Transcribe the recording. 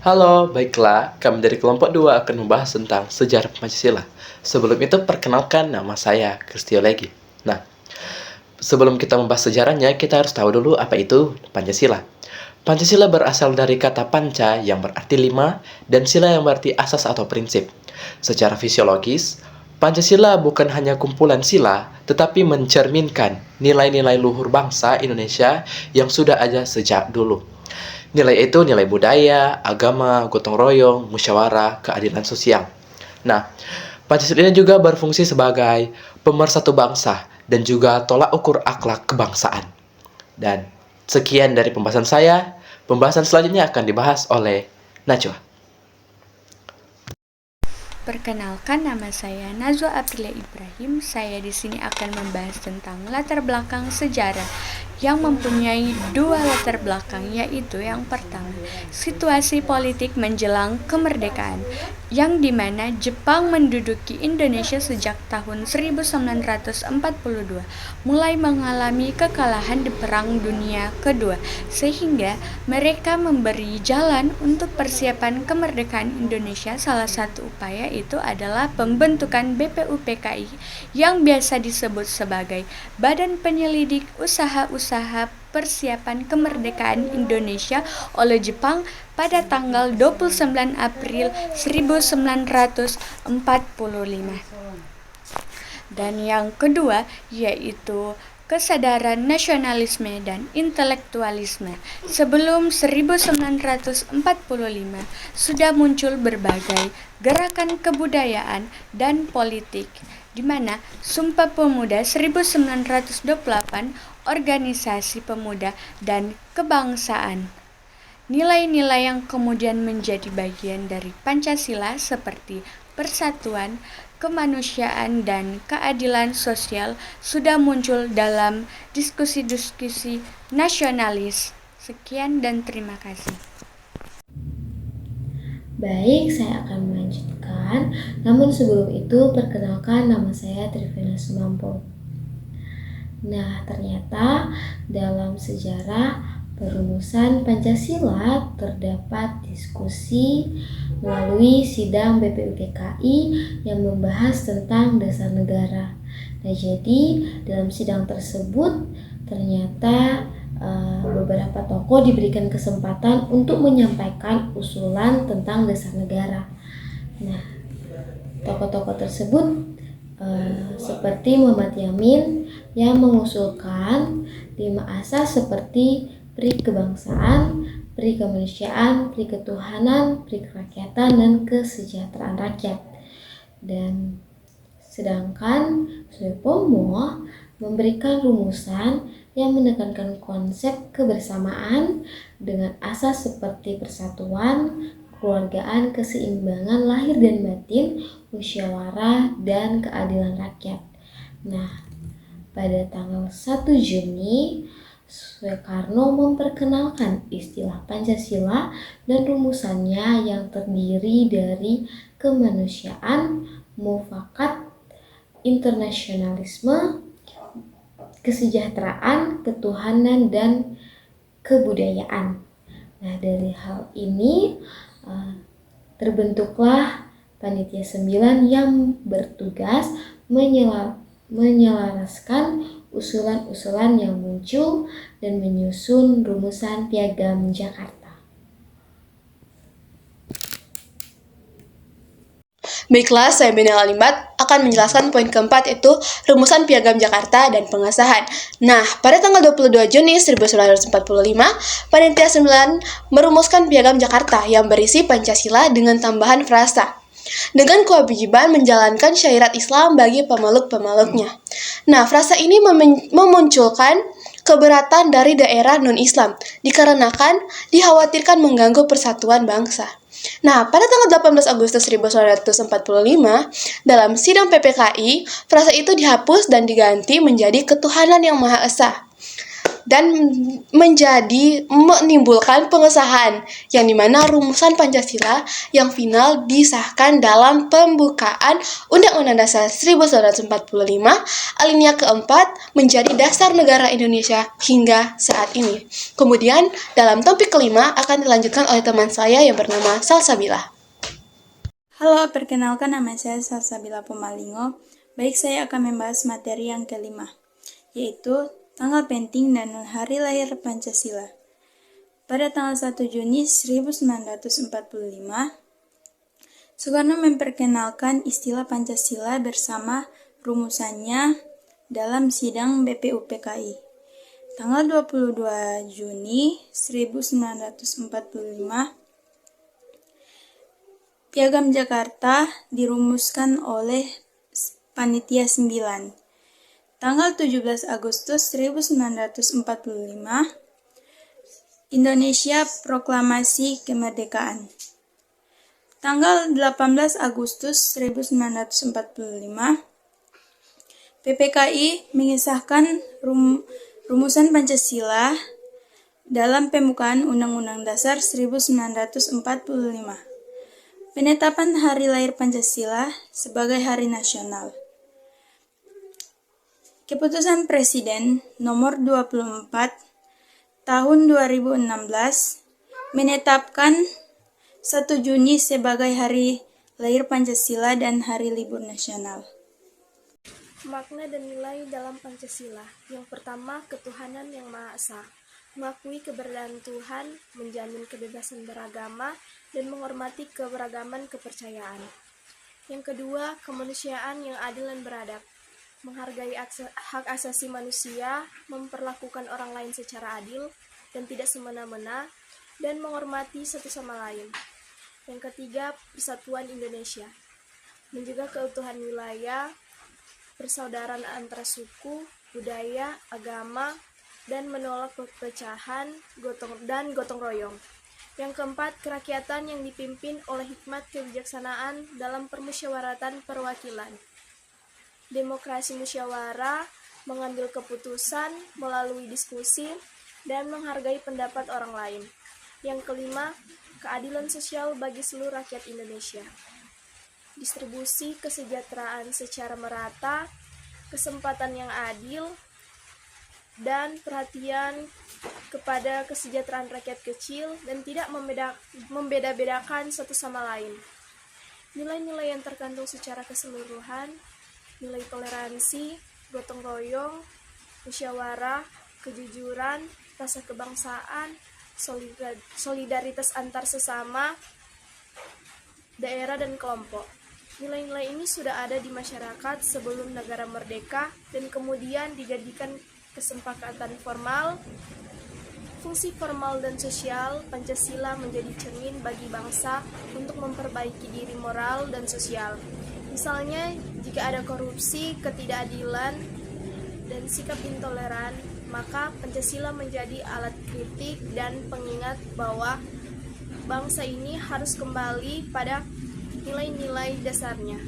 Halo, baiklah, kami dari kelompok 2 akan membahas tentang sejarah Pancasila. Sebelum itu, perkenalkan nama saya, Kristio Legi. Nah, sebelum kita membahas sejarahnya, kita harus tahu dulu apa itu Pancasila. Pancasila berasal dari kata panca yang berarti lima dan sila yang berarti asas atau prinsip. Secara fisiologis, Pancasila bukan hanya kumpulan sila, tetapi mencerminkan nilai-nilai luhur bangsa Indonesia yang sudah ada sejak dulu. Nilai itu nilai budaya, agama, gotong royong, musyawarah, keadilan sosial. Nah, Pancasila ini juga berfungsi sebagai pemersatu bangsa dan juga tolak ukur akhlak kebangsaan. Dan sekian dari pembahasan saya. Pembahasan selanjutnya akan dibahas oleh Najwa. Perkenalkan, nama saya Najwa Aprilia Ibrahim. Saya di sini akan membahas tentang latar belakang sejarah yang mempunyai dua latar belakang, yaitu yang pertama, situasi politik menjelang kemerdekaan, yang dimana Jepang menduduki Indonesia sejak tahun 1942, mulai mengalami kekalahan di Perang Dunia Kedua, sehingga mereka memberi jalan untuk persiapan kemerdekaan Indonesia. Salah satu upaya itu adalah pembentukan BPUPKI yang biasa disebut sebagai Badan Penyelidik Usaha-Usaha Persiapan Kemerdekaan Indonesia oleh Jepang pada tanggal 29 April 1945. Dan yang kedua yaitu kesadaran nasionalisme dan intelektualisme. Sebelum 1945 sudah muncul berbagai gerakan kebudayaan dan politik, di mana Sumpah Pemuda 1928, organisasi pemuda dan kebangsaan. Nilai-nilai yang kemudian menjadi bagian dari Pancasila seperti persatuan, kemanusiaan, dan keadilan sosial sudah muncul dalam diskusi-diskusi nasionalis. Sekian dan terima kasih. Baik, saya akan melanjutkan. Namun sebelum itu, perkenalkan nama saya Trivina Sumampo. Nah, ternyata dalam sejarah perumusan Pancasila terdapat diskusi melalui sidang BPUPKI yang membahas tentang dasar negara. Nah, jadi dalam sidang tersebut ternyata beberapa tokoh diberikan kesempatan untuk menyampaikan usulan tentang dasar negara. Nah, tokoh-tokoh tersebut seperti Muhammad Yamin yang mengusulkan 5 asas seperti pri kebangsaan, pri kemanusiaan, pri ketuhanan, pri kerakyatan, dan kesejahteraan rakyat. Dan sedangkan Suyopomo memberikan rumusan yang menekankan konsep kebersamaan dengan asas seperti persatuan, kekeluargaan, keseimbangan lahir dan batin, musyawarah, dan keadilan rakyat. Nah, pada tanggal 1 Juni, Soekarno memperkenalkan istilah Pancasila dan rumusannya yang terdiri dari kemanusiaan, mufakat, internasionalisme, kesejahteraan, ketuhanan, dan kebudayaan. Nah, dari hal ini terbentuklah Panitia 9 yang bertugas menyelaraskan usulan-usulan yang muncul dan menyusun rumusan Piagam Jakarta. Baiklah, saya Benel Alimbat akan menjelaskan poin keempat, yaitu rumusan Piagam Jakarta dan pengesahan. Nah, pada tanggal 22 Juni 1945, Panitia 9 merumuskan Piagam Jakarta yang berisi Pancasila dengan tambahan frasa, dengan kewajiban menjalankan syariat Islam bagi pemeluk-pemeluknya. Nah, frasa ini memunculkan keberatan dari daerah non-Islam, dikarenakan dikhawatirkan mengganggu persatuan bangsa. Nah, pada tanggal 18 Agustus 1945, dalam sidang PPKI, frasa itu dihapus dan diganti menjadi ketuhanan yang Maha Esa. dan menimbulkan pengesahan yang dimana rumusan Pancasila yang final disahkan dalam pembukaan Undang-Undang Dasar 1945 alinea keempat menjadi dasar negara Indonesia hingga saat ini. Kemudian dalam topik kelima akan dilanjutkan oleh teman saya yang bernama Salsabila. Halo, perkenalkan nama saya Salsabila Pomalingo. Baik, saya akan membahas materi yang kelima, yaitu tanggal penting dan hari lahir Pancasila. Pada tanggal 1 Juni 1945, Soekarno memperkenalkan istilah Pancasila bersama rumusannya dalam sidang BPUPKI. Tanggal 22 Juni 1945, Piagam Jakarta dirumuskan oleh Panitia 9. Tanggal 17 Agustus 1945, Indonesia Proklamasi Kemerdekaan. Tanggal 18 Agustus 1945, PPKI mengesahkan rumusan Pancasila dalam pembukaan Undang-Undang Dasar 1945. Penetapan hari lahir Pancasila sebagai hari nasional. Keputusan Presiden nomor 24 tahun 2016 menetapkan 1 Juni sebagai hari lahir Pancasila dan hari libur nasional. Makna dan nilai dalam Pancasila. Yang pertama, ketuhanan yang Maha Esa. Mengakui keberadaan Tuhan, menjamin kebebasan beragama, dan menghormati keberagaman kepercayaan. Yang kedua, kemanusiaan yang adil dan beradab. Menghargai hak asasi manusia, memperlakukan orang lain secara adil dan tidak semena-mena, dan menghormati satu sama lain. Yang ketiga, persatuan Indonesia. Menjaga keutuhan wilayah, persaudaraan antara suku, budaya, agama, dan menolak perpecahan dan gotong royong. Yang keempat, kerakyatan yang dipimpin oleh hikmat kebijaksanaan dalam permusyawaratan perwakilan. Demokrasi musyawarah, mengambil keputusan melalui diskusi, dan menghargai pendapat orang lain. Yang kelima, keadilan sosial bagi seluruh rakyat Indonesia. Distribusi kesejahteraan secara merata, kesempatan yang adil, dan perhatian kepada kesejahteraan rakyat kecil dan tidak membeda-bedakan satu sama lain. Nilai-nilai yang terkandung secara keseluruhan, nilai toleransi, gotong royong, musyawarah, kejujuran, rasa kebangsaan, solidaritas antar sesama, daerah dan kelompok. Nilai-nilai ini sudah ada di masyarakat sebelum negara merdeka dan kemudian dijadikan kesepakatan formal. Fungsi formal dan sosial, Pancasila menjadi cermin bagi bangsa untuk memperbaiki diri moral dan sosial. Misalnya, jika ada korupsi, ketidakadilan, dan sikap intoleran, maka Pancasila menjadi alat kritik dan pengingat bahwa bangsa ini harus kembali pada nilai-nilai dasarnya.